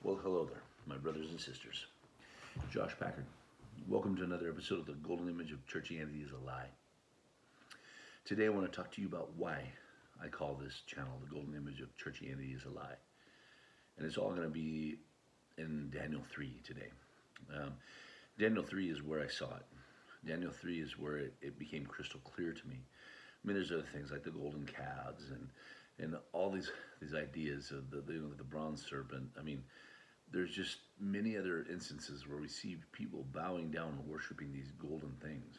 Well, hello there, my brothers and sisters. Josh Packard. Welcome to another episode of The Golden Image of Churchianity is a Lie. Today I want to talk to you about why I call this channel The Golden Image of Churchianity is a Lie. And it's all going to be in Daniel 3 today. Um, Daniel 3 is where I saw it. Daniel 3 is where it became crystal clear to me. I mean, there's other things like the golden calves and all these ideas of the bronze serpent. I mean, there's just many other instances where we see people bowing down and worshiping these golden things,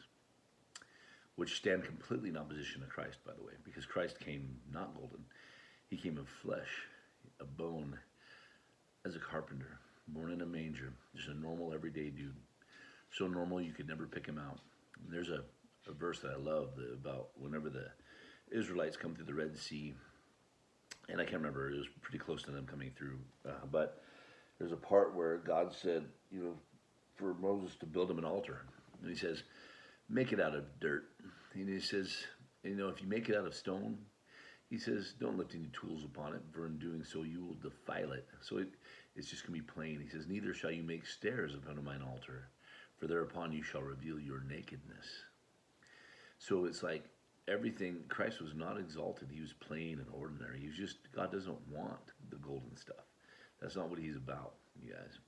which stand completely in opposition to Christ, by the way, because Christ came not golden. He came of flesh, a bone, as a carpenter, born in a manger, just a normal, everyday dude. So normal you could never pick him out. And there's a verse that I love about whenever the Israelites come through the Red Sea, and I can't remember, it was pretty close to them coming through, but there's a part where God said, for Moses to build him an altar. And he says, make it out of dirt. And he says, if you make it out of stone, he says, don't lift any tools upon it, for in doing so you will defile it. So it's just going to be plain. He says, neither shall you make stairs upon mine altar, for thereupon you shall reveal your nakedness. So it's like everything, Christ was not exalted. He was plain and ordinary. He was just, God doesn't want the golden stuff. That's not what he's about, you guys.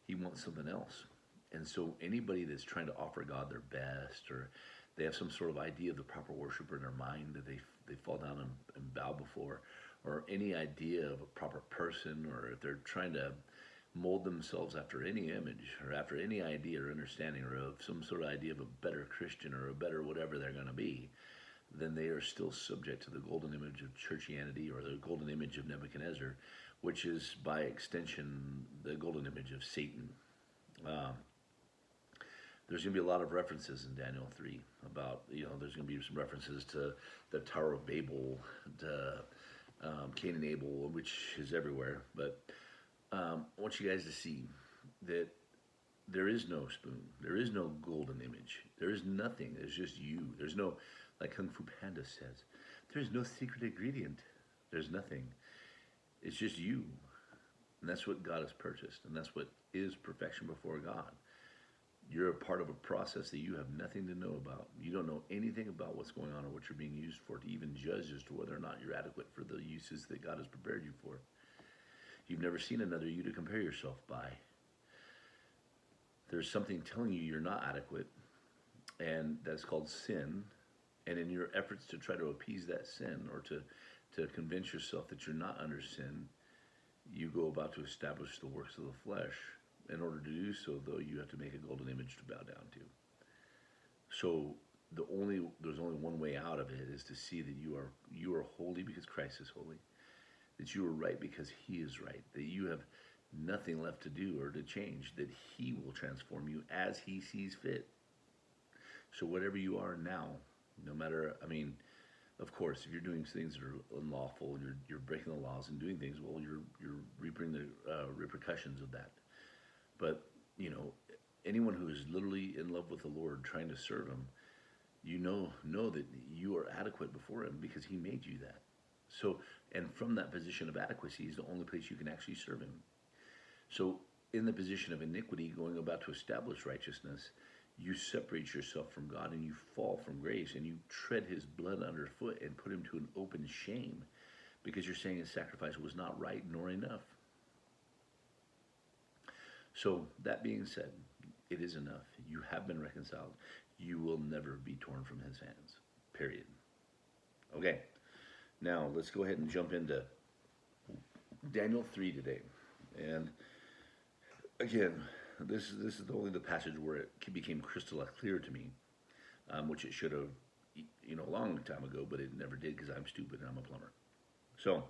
He wants something else. And so anybody that's trying to offer God their best, or they have some sort of idea of the proper worshiper in their mind that they fall down and bow before, or any idea of a proper person, or if they're trying to mold themselves after any image or after any idea or understanding or of some sort of idea of a better Christian or a better whatever they're going to be, then they are still subject to the golden image of churchianity or the golden image of Nebuchadnezzar, which is by extension the golden image of Satan. There's going to be a lot of references in Daniel 3 about, there's going to be some references to the Tower of Babel, to Cain and Abel, which is everywhere. But I want you guys to see that there is no spoon. There is no golden image. There is nothing. There's just you. There's no, like Kung Fu Panda says, there's no secret ingredient. There's nothing. It's just you. And that's what God has purchased. And that's what is perfection before God. You're a part of a process that you have nothing to know about. You don't know anything about what's going on or what you're being used for to even judge as to whether or not you're adequate for the uses that God has prepared you for. You've never seen another you to compare yourself by. There's something telling you you're not adequate, and that's called sin. And in your efforts to try to appease that sin or to convince yourself that you're not under sin, you go about to establish the works of the flesh. In order to do so, though, you have to make a golden image to bow down to. So there's only one way out of it, is to see that you are holy because Christ is holy, that you are right because he is right, that you have nothing left to do or to change, that he will transform you as he sees fit. So whatever you are now, no matter, of course, if you're doing things that are unlawful, you're breaking the laws and doing things, well, you're reaping the repercussions of that. But anyone who is literally in love with the Lord, trying to serve him, know that you are adequate before him because he made you that. So, and from that position of adequacy is the only place you can actually serve him. So in the position of iniquity, going about to establish righteousness, you separate yourself from God and you fall from grace and you tread his blood underfoot and put him to an open shame because you're saying his sacrifice was not right nor enough. So that being said, it is enough. You have been reconciled. You will never be torn from his hands. Period. Okay. Now let's go ahead and jump into Daniel 3 today. And again, this is only the passage where it became crystal clear to me, which it should have, a long time ago, but it never did because I'm stupid and I'm a plumber. So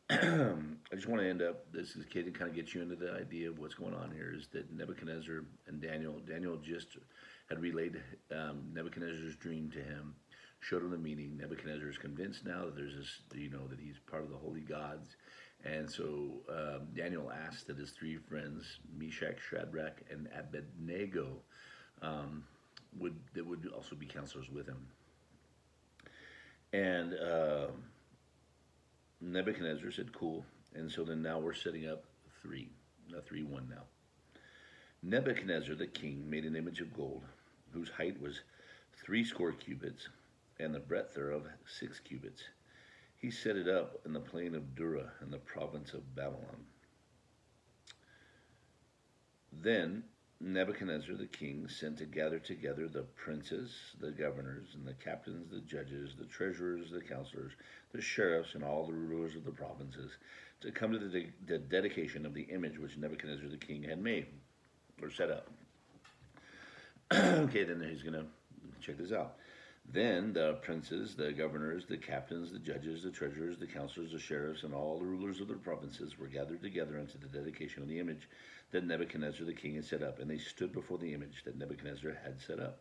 I just want to end up, this is kid to kind of get you into the idea of what's going on here, is that Nebuchadnezzar and Daniel just had relayed Nebuchadnezzar's dream to him, showed him the meaning. Nebuchadnezzar is convinced now that there's this, that he's part of the holy gods. And so Daniel asked that his three friends, Meshach, Shadrach, and Abednego, would also be counselors with him. And Nebuchadnezzar said, cool. And so then now we're setting up 3-1 now. Nebuchadnezzar the king made an image of gold, whose height was 60 cubits, and the breadth thereof 6 cubits. He set it up in the plain of Dura in the province of Babylon. Then Nebuchadnezzar the king sent to gather together the princes, the governors, and the captains, the judges, the treasurers, the counselors, the sheriffs, and all the rulers of the provinces to come to the dedication of the image which Nebuchadnezzar the king had made or set up. Okay, then he's going to check this out. Then the princes, the governors, the captains, the judges, the treasurers, the counselors, the sheriffs, and all the rulers of the provinces were gathered together unto the dedication of the image that Nebuchadnezzar the king had set up. And they stood before the image that Nebuchadnezzar had set up.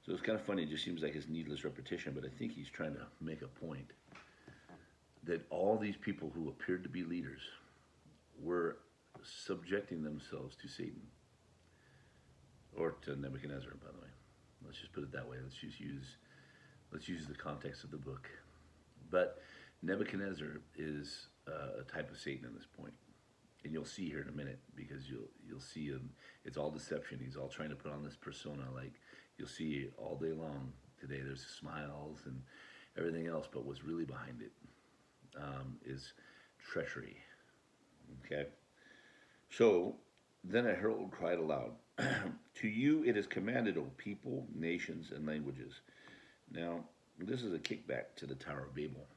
So it's kind of funny. It just seems like it's needless repetition, but I think he's trying to make a point that all these people who appeared to be leaders were subjecting themselves to Satan. Or to Nebuchadnezzar, by the way. Let's just put it that way. Let's use the context of the book. But Nebuchadnezzar is a type of Satan at this point, and you'll see here in a minute because you'll see him. It's all deception. He's all trying to put on this persona, like you'll see all day long today. There's smiles and everything else, but what's really behind it is treachery. Okay. So then a herald cried aloud, "To you it is commanded, O people, nations, and languages." Now, this is a kickback to the Tower of Babel,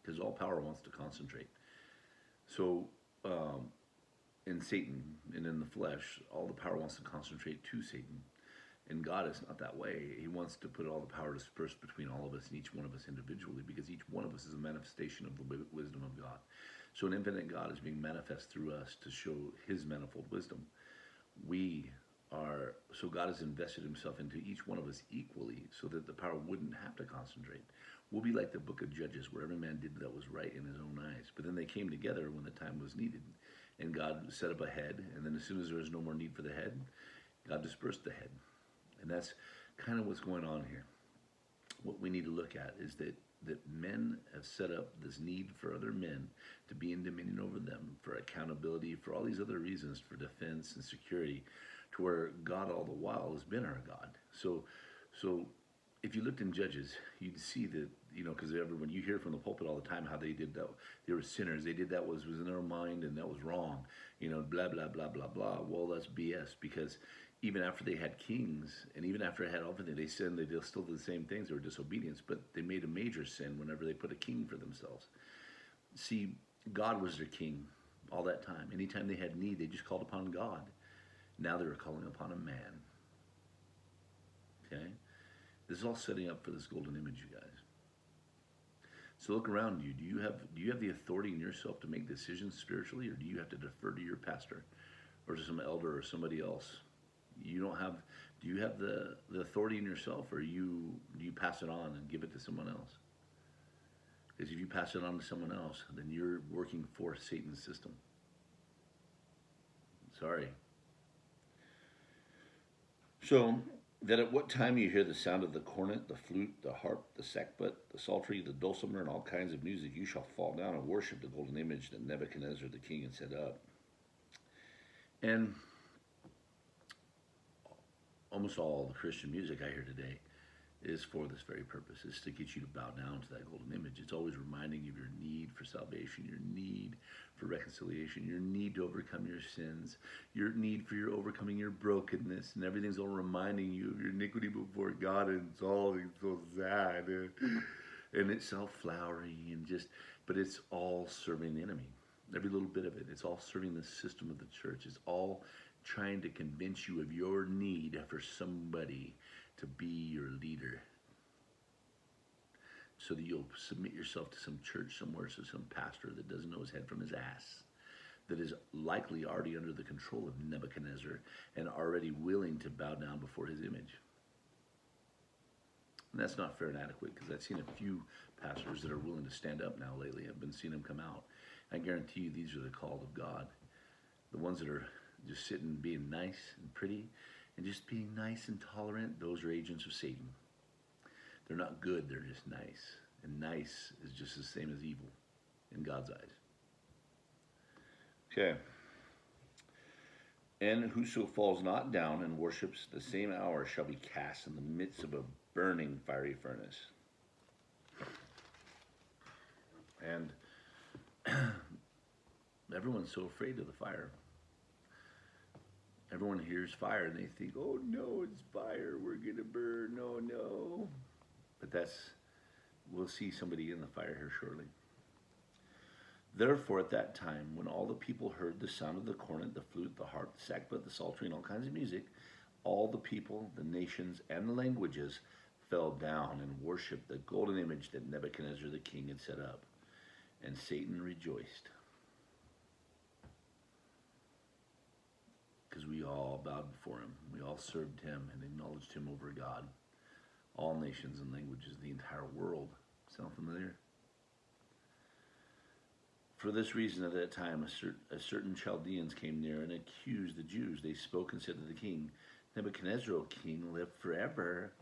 because all power wants to concentrate. So, in Satan and in the flesh, all the power wants to concentrate to Satan. And God is not that way. He wants to put all the power dispersed between all of us and each one of us individually, because each one of us is a manifestation of the wisdom of God. So an infinite God is being manifest through us to show his manifold wisdom. So God has invested himself into each one of us equally so that the power wouldn't have to concentrate. We'll be like the book of Judges, where every man did that was right in his own eyes. But then they came together when the time was needed. And God set up a head, and then as soon as there was no more need for the head, God dispersed the head. And that's kind of what's going on here. What we need to look at is that men have set up this need for other men to be in dominion over them, for accountability, for all these other reasons, for defense and security, to where God all the while has been our God. So if you looked in Judges, you'd see that, because when you hear from the pulpit all the time how they did that, they were sinners. They did that was in their mind, and that was wrong. Blah, blah, blah, blah, blah. Well, that's BS, because even after they had kings, and even after they had everything, they sinned. They still did the same things. They were disobedience, but they made a major sin whenever they put a king for themselves. See, God was their king all that time. Anytime they had need, they just called upon God. Now they were calling upon a man. Okay? This is all setting up for this golden image, you guys. So look around you. Do you have the authority in yourself to make decisions spiritually, or do you have to defer to your pastor or to some elder or somebody else? Do you have the authority in yourself, or do you pass it on and give it to someone else? Because if you pass it on to someone else, then you're working for Satan's system. Sorry. So that at what time you hear the sound of the cornet, the flute, the harp, the sackbut, the psaltery, the dulcimer, and all kinds of music, you shall fall down and worship the golden image that Nebuchadnezzar the king had set up. And almost all the Christian music I hear today is for this very purpose. It's to get you to bow down to that golden image. It's always reminding you of your need for salvation, your need for reconciliation, your need to overcome your sins, your need for your overcoming your brokenness, and everything's all reminding you of your iniquity before God, and it's all so sad, and it's all flowery, but it's all serving the enemy. Every little bit of it. It's all serving the system of the church. It's all trying to convince you of your need for somebody to be your leader, so that you'll submit yourself to some church somewhere, so some pastor that doesn't know his head from his ass, that is likely already under the control of Nebuchadnezzar and already willing to bow down before his image. And that's not fair and adequate, because I've seen a few pastors that are willing to stand up now lately. I've been seeing them come out. I guarantee you these are the called of God. The ones that are just sitting being nice and pretty and just being nice and tolerant, those are agents of Satan. They're not good, they're just nice. And nice is just the same as evil in God's eyes. Okay. And whoso falls not down and worships the same hour shall be cast in the midst of a burning fiery furnace. And everyone's so afraid of the fire. Everyone hears fire and they think, oh no, it's fire. We're going to burn. No, no. But we'll see somebody in the fire here shortly. Therefore, at that time, when all the people heard the sound of the cornet, the flute, the harp, the sackbut, the psaltery, and all kinds of music, all the people, the nations, and the languages fell down and worshipped the golden image that Nebuchadnezzar the king had set up. And Satan rejoiced, because we all bowed before him. We all served him and acknowledged him over God. All nations and languages, the entire world. Sound familiar? For this reason, at that time, a certain Chaldeans came near and accused the Jews. They spoke and said to the king, Nebuchadnezzar, O king, live forever.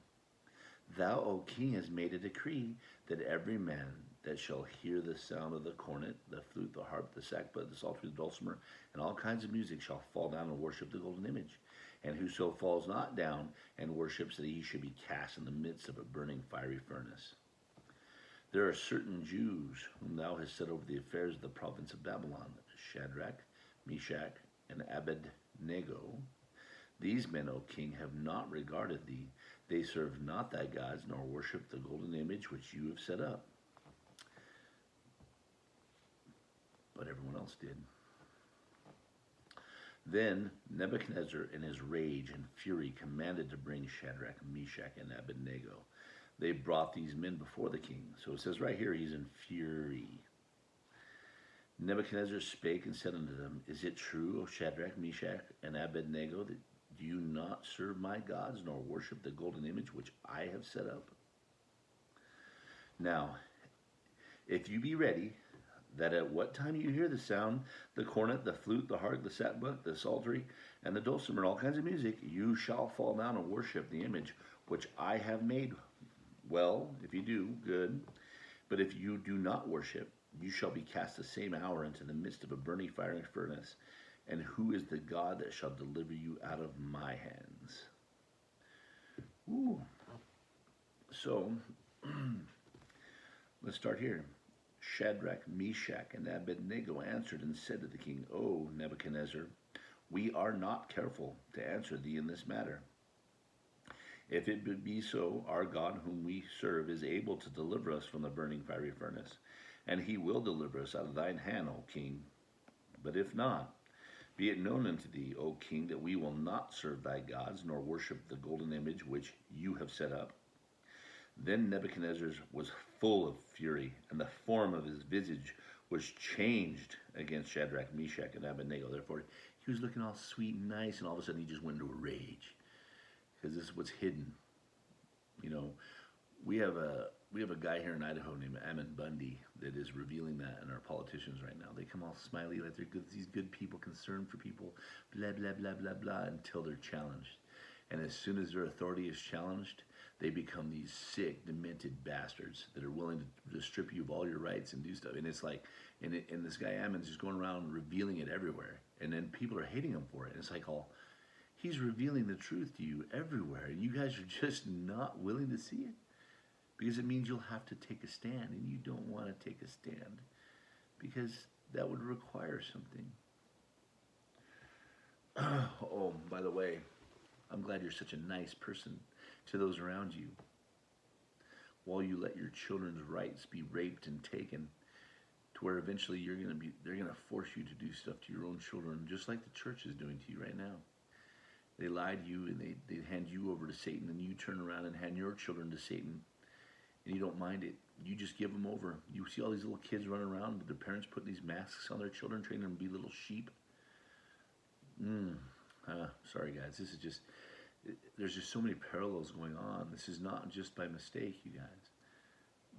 Thou, O king, hast made a decree that every man that shall hear the sound of the cornet, the flute, the harp, the sackbut, the psaltery, the dulcimer, and all kinds of music shall fall down and worship the golden image. And whoso falls not down and worships, that he should be cast in the midst of a burning fiery furnace. There are certain Jews whom thou hast set over the affairs of the province of Babylon, Shadrach, Meshach, and Abednego. These men, O king, have not regarded thee. They serve not thy gods, nor worship the golden image which you have set up. But everyone else did. Then Nebuchadnezzar, in his rage and fury, commanded to bring Shadrach, Meshach, and Abednego. They brought these men before the king. So it says right here, he's in fury. Nebuchadnezzar spake and said unto them, Is it true, O Shadrach, Meshach, and Abednego, that you not serve my gods, nor worship the golden image which I have set up? Now, if you be ready, that at what time you hear the sound, the cornet, the flute, the harp, the sackbut, the psaltery, and the dulcimer, and all kinds of music, you shall fall down and worship the image which I have made. Well, if you do, good. But if you do not worship, you shall be cast the same hour into the midst of a burning fiery furnace. And who is the God that shall deliver you out of my hands? Ooh. So, let's start here. Shadrach, Meshach, and Abednego answered and said to the king, O Nebuchadnezzar, we are not careful to answer thee in this matter. If it be so, our God whom we serve is able to deliver us from the burning fiery furnace, and he will deliver us out of thine hand, O king. But if not, be it known unto thee, O king, that we will not serve thy gods, nor worship the golden image which you have set up. Then Nebuchadnezzar was full of fury, and the form of his visage was changed against Shadrach, Meshach, and Abednego. Therefore, he was looking all sweet and nice, and all of a sudden he just went into a rage. Because this is what's hidden. You know, we have a guy here in Idaho named Ammon Bundy that is revealing that in our politicians right now. They come all smiley like they're good, these good people, concerned for people, blah, blah, blah, blah, blah, until they're challenged. And as soon as their authority is challenged, they become these sick, demented bastards that are willing to strip you of all your rights and do stuff. And it's like, and this guy Ammon's just going around revealing it everywhere. And then people are hating him for it. And it's like he's revealing the truth to you everywhere. And you guys are just not willing to see it. Because it means you'll have to take a stand. And you don't want to take a stand. Because that would require something. Oh, by the way, I'm glad you're such a nice person to those around you. While you let your children's rights be raped and taken, to where eventually they're gonna force you to do stuff to your own children, just like the church is doing to you right now. They lie to you and they hand you over to Satan, and you turn around and hand your children to Satan, and you don't mind it. You just give them over. You see all these little kids running around with their parents putting these masks on their children, training them to be little sheep. Sorry guys, there's just so many parallels going on. This is not just by mistake, you guys.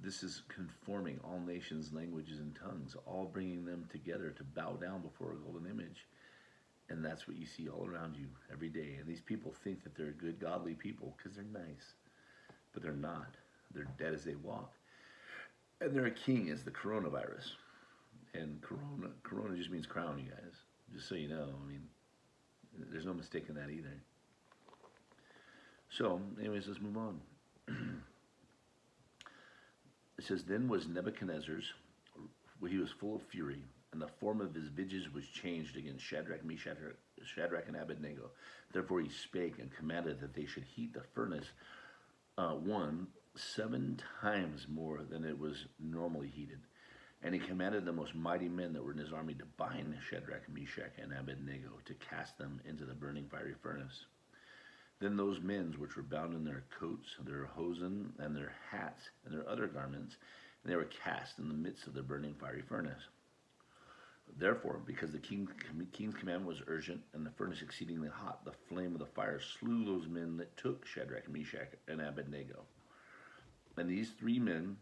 This is conforming all nations, languages, and tongues, all bringing them together to bow down before a golden image. And that's what you see all around you every day. And these people think that they're good, godly people because they're nice. But they're not. They're dead as they walk. And their king is the coronavirus. And Corona just means crown, you guys. Just so you know. I mean, there's no mistake in that either. So, anyways, let's move on. It says, then was Nebuchadnezzar's, he was full of fury, and the form of his visage was changed against Shadrach, Meshach, Shadrach, and Abednego. Therefore he spake and commanded that they should heat the furnace, one, 7 times more than it was normally heated. And he commanded the most mighty men that were in his army to bind Shadrach, Meshach, and Abednego, to cast them into the burning fiery furnace. Then those men which were bound in their coats, their hosen, and their hats, and their other garments, and they were cast in the midst of the burning fiery furnace. Therefore, because the king's command was urgent, and the furnace exceedingly hot, the flame of the fire slew those men that took Shadrach, Meshach, and Abednego. And these 3 men,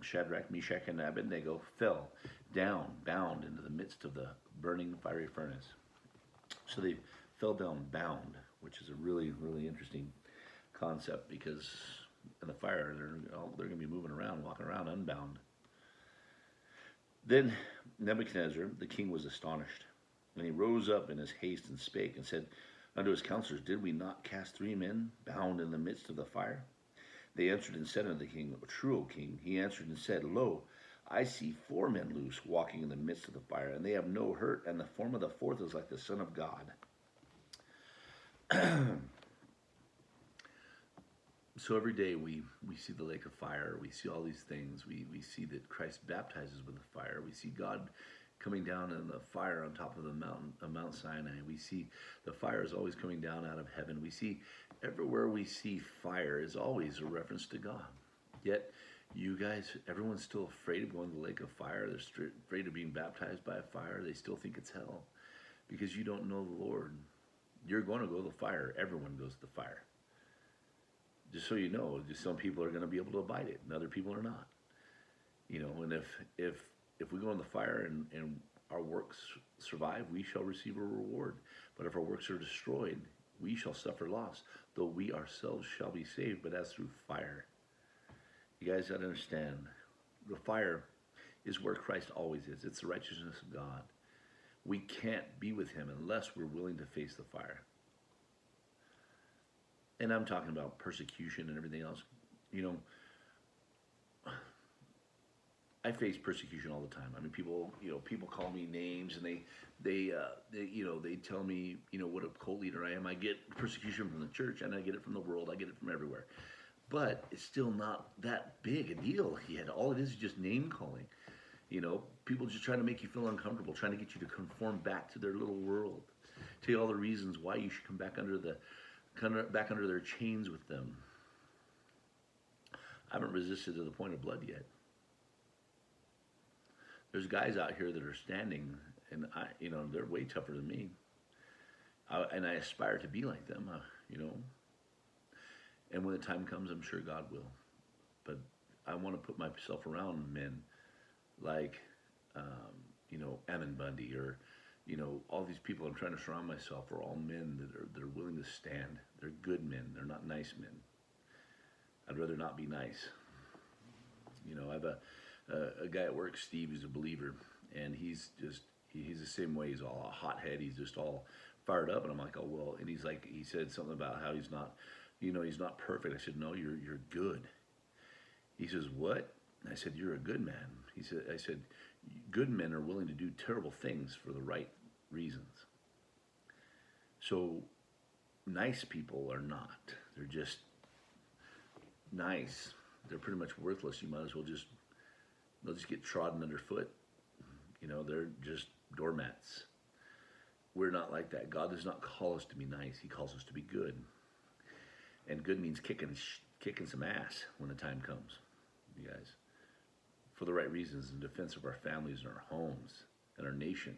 Shadrach, Meshach, and Abednego, fell down, bound into the midst of the burning fiery furnace. So they fell down bound, which is a really, really interesting concept, because in the fire, they're going to be moving around, walking around unbound. Then Nebuchadnezzar, the king, was astonished, and he rose up in his haste and spake and said unto his counselors, did we not cast 3 men bound in the midst of the fire? They answered and said unto the king, true, O king. He answered and said, lo, I see 4 men loose walking in the midst of the fire, and they have no hurt, and the form of the 4th is like the Son of God. So every day we see the lake of fire. We see all these things. We see that Christ baptizes with the fire. We see God coming down in the fire on top of the mountain of Mount Sinai. We see the fire is always coming down out of heaven. We see everywhere we see fire is always a reference to God. Yet, you guys, everyone's still afraid of going to the lake of fire. They're afraid of being baptized by a fire. They still think it's hell because you don't know the Lord. You're going to go to the fire. Everyone goes to the fire. Just so you know, just some people are going to be able to abide it, and other people are not. You know, and if we go in the fire and our works survive, we shall receive a reward. But if our works are destroyed, we shall suffer loss, though we ourselves shall be saved, but as through fire. You guys got to understand, the fire is where Christ always is. It's the righteousness of God. We can't be with him unless we're willing to face the fire. And I'm talking about persecution and everything else. You know, I face persecution all the time. I mean, people call me names, and they tell me, what a cult leader I am. I get persecution from the church, and I get it from the world. I get it from everywhere. But it's still not that big a deal yet. All it is just name calling. People just trying to make you feel uncomfortable, trying to get you to conform back to their little world. Tell you all the reasons why you should come back under their chains with them. I haven't resisted to the point of blood yet. There's guys out here that are standing, and they're way tougher than me. And I aspire to be like them, And when the time comes, I'm sure God will. But I want to put myself around men like, Ammon Bundy, or, all these people I'm trying to surround myself are all men that are willing to stand. They're good men. They're not nice men. I'd rather not be nice. I have a guy at work, Steve, who's a believer, and he's the same way. He's all a hothead. He's just all fired up, and I'm like, oh well. And he said something about how he's not, he's not perfect. I said, no, you're good. He says, what? I said, you're a good man. I said, good men are willing to do terrible things for the right reasons. So nice people are not. They're just nice. They're pretty much worthless. You might as well they'll just get trodden underfoot. They're just doormats. We're not like that. God does not call us to be nice. He calls us to be good. And good means kicking some ass when the time comes, you guys. For the right reasons, in defense of our families and our homes and our nation.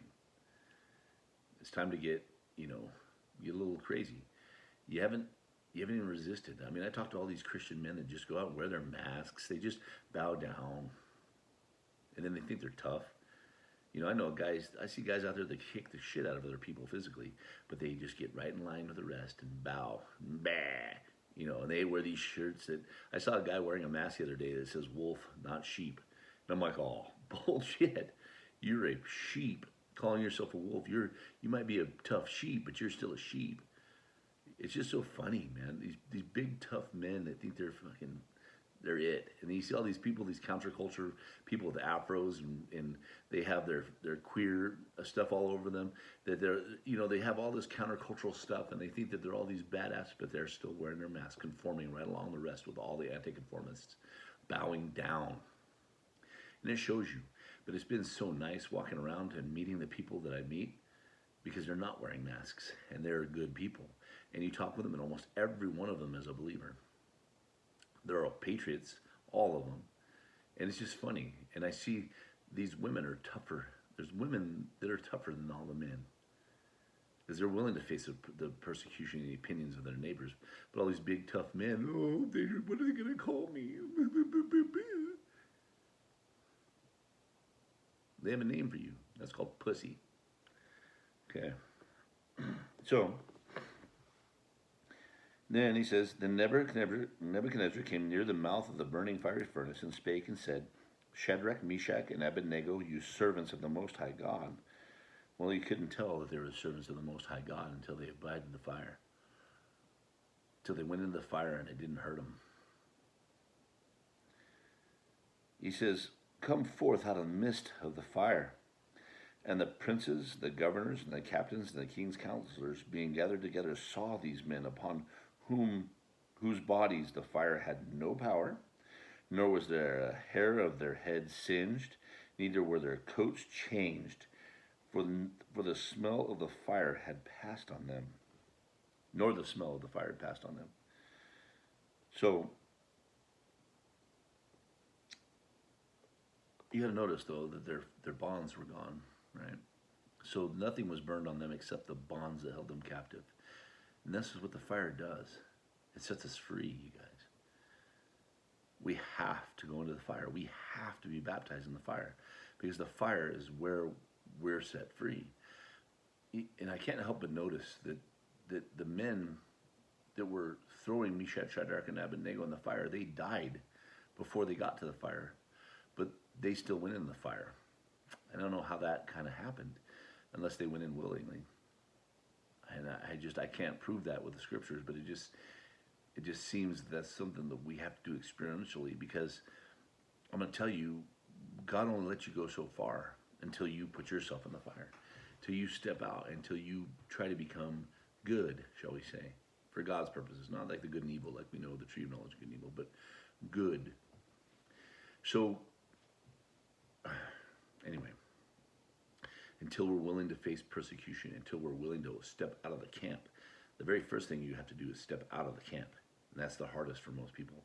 It's time to get a little crazy. You haven't even resisted. I mean, I talk to all these Christian men that just go out and wear their masks. They just bow down, and then they think they're tough. I see guys out there that kick the shit out of other people physically, but they just get right in line with the rest and bow. Bah. And they wear these shirts that, I saw a guy wearing a mask the other day that says wolf, not sheep. And I'm like, oh, bullshit. You're a sheep calling yourself a wolf. You might be a tough sheep, but you're still a sheep. It's just so funny, man. These big tough men that think they're it. And you see all these people, these counterculture people with afros, and they have their queer stuff all over them. That they have all this countercultural stuff, and they think that they're all these badass, but they're still wearing their mask, conforming right along the rest with all the anti-conformists, bowing down. And it shows you. But it's been so nice walking around and meeting the people that I meet, because they're not wearing masks and they're good people. And you talk with them, and almost every one of them is a believer. They're all patriots, all of them. And it's just funny. And I see these women are tougher. There's women that are tougher than all the men, because they're willing to face the persecution and the opinions of their neighbors. But all these big tough men, what are they going to call me? They have a name for you. That's called pussy. Okay. So then he says, then Nebuchadnezzar came near the mouth of the burning fiery furnace and spake and said, Shadrach, Meshach, and Abednego, you servants of the Most High God. Well, he couldn't tell that they were servants of the Most High God until they abided in the fire. Until they went into the fire and it didn't hurt them. He says, come forth out of the midst of the fire. And the princes, the governors, and the captains, and the king's counselors, being gathered together, saw these men upon whose bodies the fire had no power, nor was there a hair of their heads singed, neither were their coats changed, for the smell of the fire had passed on them, nor the smell of the fire had passed on them. So, you got to notice, though, that their bonds were gone, right? So nothing was burned on them except the bonds that held them captive. And this is what the fire does. It sets us free, you guys. We have to go into the fire. We have to be baptized in the fire, because the fire is where we're set free. And I can't help but notice that the men that were throwing Meshach, Shadrach, and Abednego in the fire, they died before they got to the fire, but they still went in the fire. I don't know how that kind of happened, unless they went in willingly. And I can't prove that with the scriptures, but it just seems that's something that we have to do experientially, because I'm going to tell you, God only lets you go so far until you put yourself in the fire, till you step out, until you try to become good, shall we say, for God's purposes, not like the good and evil, like we know the tree of knowledge of good and evil, but good. So, anyway, until we're willing to face persecution, until we're willing to step out of the camp, the very first thing you have to do is step out of the camp. And that's the hardest for most people,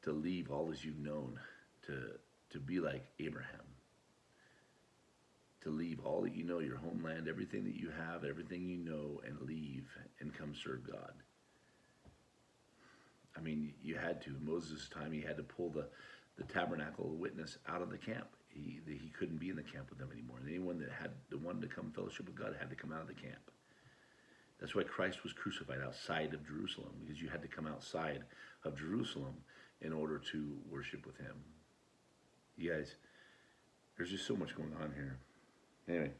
to leave all as you've known, to be like Abraham, to leave all that you know, your homeland, everything that you have, everything you know, and leave and come serve God. I mean, you had to. In Moses' time, he had to pull the tabernacle of witness out of the camp. He couldn't be in the camp with them anymore. And anyone that wanted to come fellowship with God had to come out of the camp. That's why Christ was crucified outside of Jerusalem, because you had to come outside of Jerusalem in order to worship with him. You guys, there's just so much going on here. Anyway,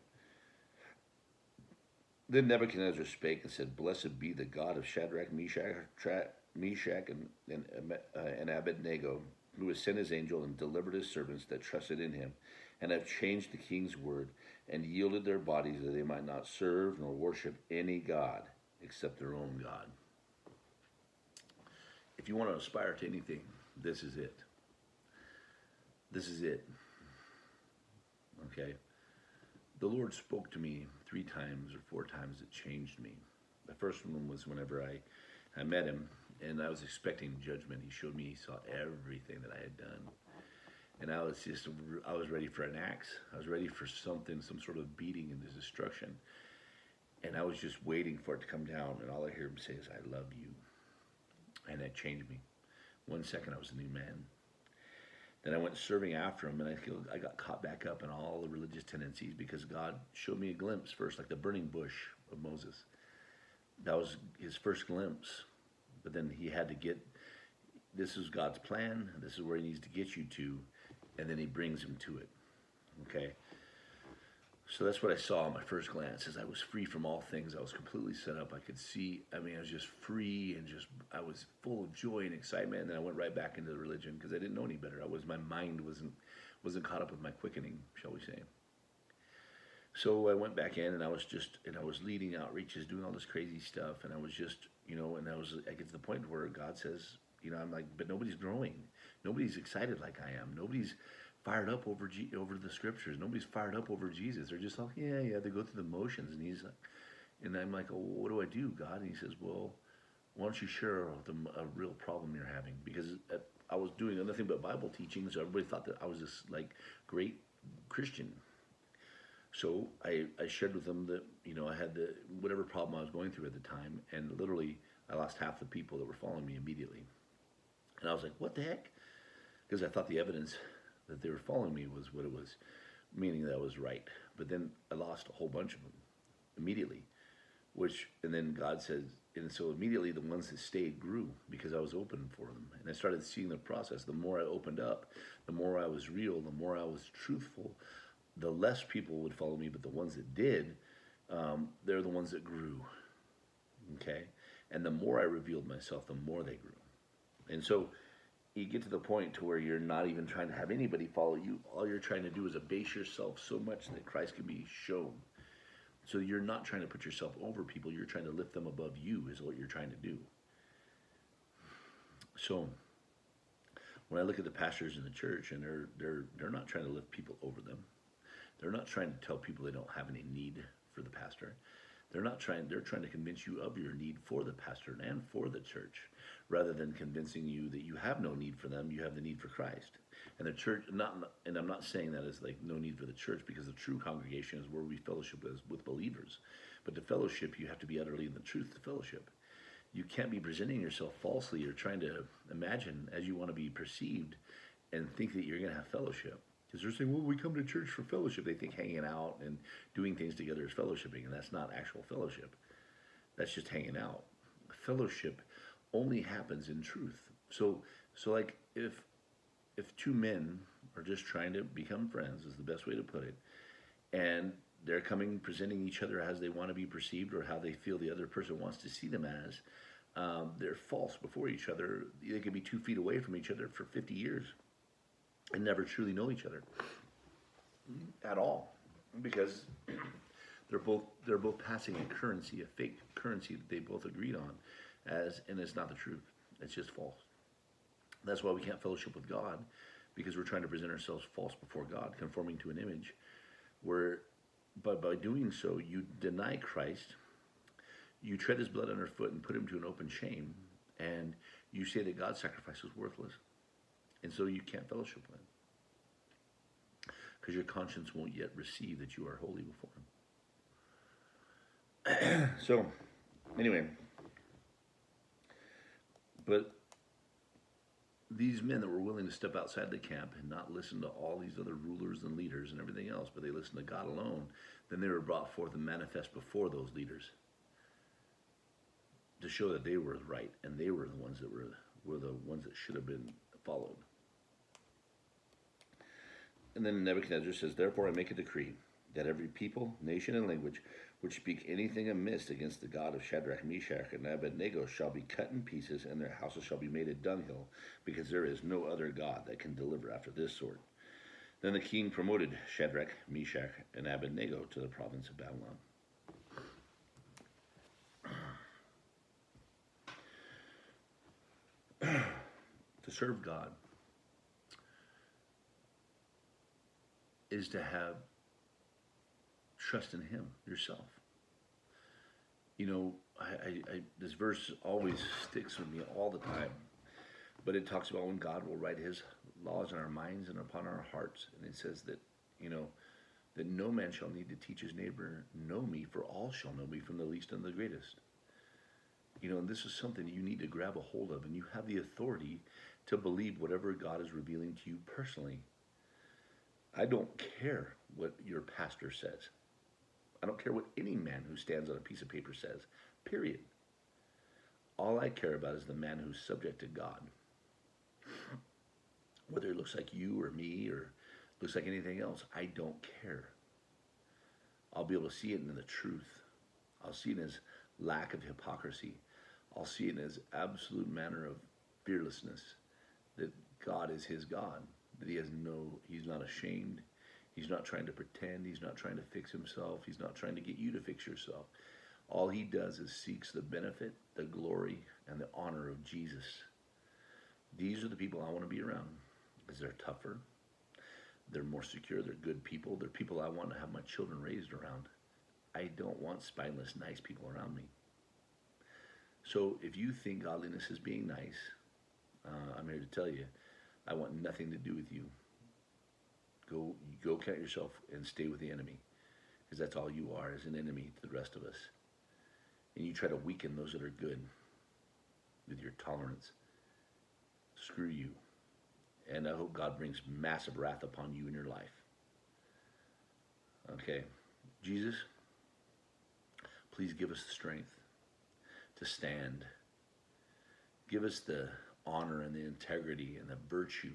then Nebuchadnezzar spake and said, Blessed be the God of Shadrach, Meshach, and Abednego, who has sent his angel and delivered his servants that trusted in him, and have changed the king's word, and yielded their bodies that they might not serve nor worship any god except their own God. If you want to aspire to anything, this is it. This is it. Okay? The Lord spoke to me 3 times or 4 times that changed me. The first one was whenever I met him, and I was expecting judgment. He showed me, he saw everything that I had done. And I was ready for an axe. I was ready for something, some sort of beating and destruction. And I was just waiting for it to come down. And all I hear him say is, I love you. And that changed me. 1 second, I was a new man. Then I went serving after him, and I got caught back up in all the religious tendencies, because God showed me a glimpse first, like the burning bush of Moses. That was his first glimpse. But then he had to this is God's plan. This is where he needs to get you to. And then he brings him to it. Okay? So that's what I saw at my first glance. As I was free from all things, I was completely set up. I could see. I mean, I was just free and just I was full of joy and excitement. And then I went right back into the religion because I didn't know any better. My mind wasn't caught up with my quickening, shall we say? So I went back in and I was leading outreaches, doing all this crazy stuff, and I was just I get to the point where God says, I'm like, but nobody's growing, nobody's excited like I am, nobody's fired up over the scriptures, nobody's fired up over Jesus. They're just like, yeah, they go through the motions, and he's like, and I'm like, oh, what do I do, God? And he says, well, why don't you share a real problem you're having? Because I was doing nothing but Bible teaching, so everybody thought that I was this like great Christian. So I shared with them that I had the whatever problem I was going through at the time, and literally I lost half the people that were following me immediately. And I was like, what the heck? Because I thought the evidence that they were following me was what it was, meaning that I was right. But then I lost a whole bunch of them immediately, and then God said, and so immediately the ones that stayed grew because I was open for them. And I started seeing the process. The more I opened up, the more I was real, the more I was truthful, the less people would follow me, but the ones that did, they're the ones that grew. Okay? And the more I revealed myself, the more they grew. And so you get to the point to where you're not even trying to have anybody follow you. All you're trying to do is abase yourself so much that Christ can be shown. So you're not trying to put yourself over people. You're trying to lift them above you is what you're trying to do. So when I look at the pastors in the church, and they're not trying to lift people over them. They're not trying to tell people they don't have any need for the pastor. They're trying to convince you of your need for the pastor and for the church, rather than convincing you that you have no need for them, you have the need for Christ. And the church, and I'm not saying that as like no need for the church, because the true congregation is where we fellowship with believers. But to fellowship, you have to be utterly in the truth to fellowship. You can't be presenting yourself falsely or trying to imagine as you want to be perceived and think that you're going to have fellowship. Because they're saying, well, we come to church for fellowship. They think hanging out and doing things together is fellowshipping, and that's not actual fellowship. That's just hanging out. Fellowship only happens in truth. So like if two men are just trying to become friends, is the best way to put it, and they're presenting each other as they want to be perceived or how they feel the other person wants to see them as, they're false before each other. They could be 2 feet away from each other for 50 years and never truly know each other at all, because they're both passing a currency, a fake currency that they both agreed on, and it's not the truth. It's just false. That's why we can't fellowship with God, because we're trying to present ourselves false before God, conforming to an image, but by doing so, you deny Christ, you tread his blood underfoot and put him to an open shame, and you say that God's sacrifice was worthless. And so you can't fellowship with him, because your conscience won't yet receive that you are holy before him. So, anyway, but these men that were willing to step outside the camp and not listen to all these other rulers and leaders and everything else, but they listened to God alone, then they were brought forth and manifest before those leaders to show that they were right and they were the ones that were the ones that should have been followed. And then Nebuchadnezzar says, therefore I make a decree that every people, nation, and language which speak anything amiss against the God of Shadrach, Meshach, and Abednego shall be cut in pieces, and their houses shall be made a dunghill, because there is no other God that can deliver after this sort. Then the king promoted Shadrach, Meshach, and Abednego to the province of Babylon. To serve God is to have trust in him yourself. This verse always sticks with me all the time, but it talks about when God will write his laws in our minds and upon our hearts, and it says that that no man shall need to teach his neighbor, know me, for all shall know me, from the least and the greatest. And this is something you need to grab a hold of, and you have the authority to believe whatever God is revealing to you personally. I don't care what your pastor says. I don't care what any man who stands on a piece of paper says, period. All I care about is the man who's subject to God. Whether it looks like you or me or looks like anything else, I don't care. I'll be able to see it in the truth. I'll see it as lack of hypocrisy. I'll see it as absolute manner of fearlessness, that God is his God, that he's not ashamed. He's not trying to pretend. He's not trying to fix himself. He's not trying to get you to fix yourself. All he does is seeks the benefit, the glory, and the honor of Jesus. These are the people I want to be around because they're tougher. They're more secure. They're good people. They're people I want to have my children raised around. I don't want spineless, nice people around me. So if you think godliness is being nice, I'm here to tell you, I want nothing to do with you. Go count yourself and stay with the enemy, because that's all you are, is an enemy to the rest of us. And you try to weaken those that are good with your tolerance. Screw you. And I hope God brings massive wrath upon you in your life. Okay, Jesus, please give us the strength to stand. Give us the honor and the integrity and the virtue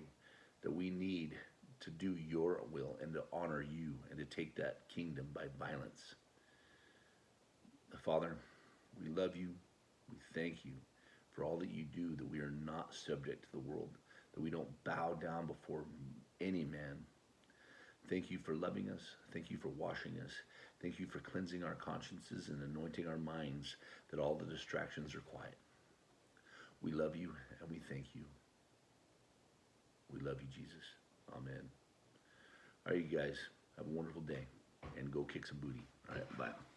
that we need to do your will and to honor you and to take that kingdom by violence. Father, we love you. We thank you for all that you do, that we are not subject to the world, that we don't bow down before any man. Thank you for loving us. Thank you for washing us. Thank you for cleansing our consciences and anointing our minds, that all the distractions are quiet. We love you and we thank you. We love you, Jesus. Amen. All right, you guys, have a wonderful day and go kick some booty. All right, bye.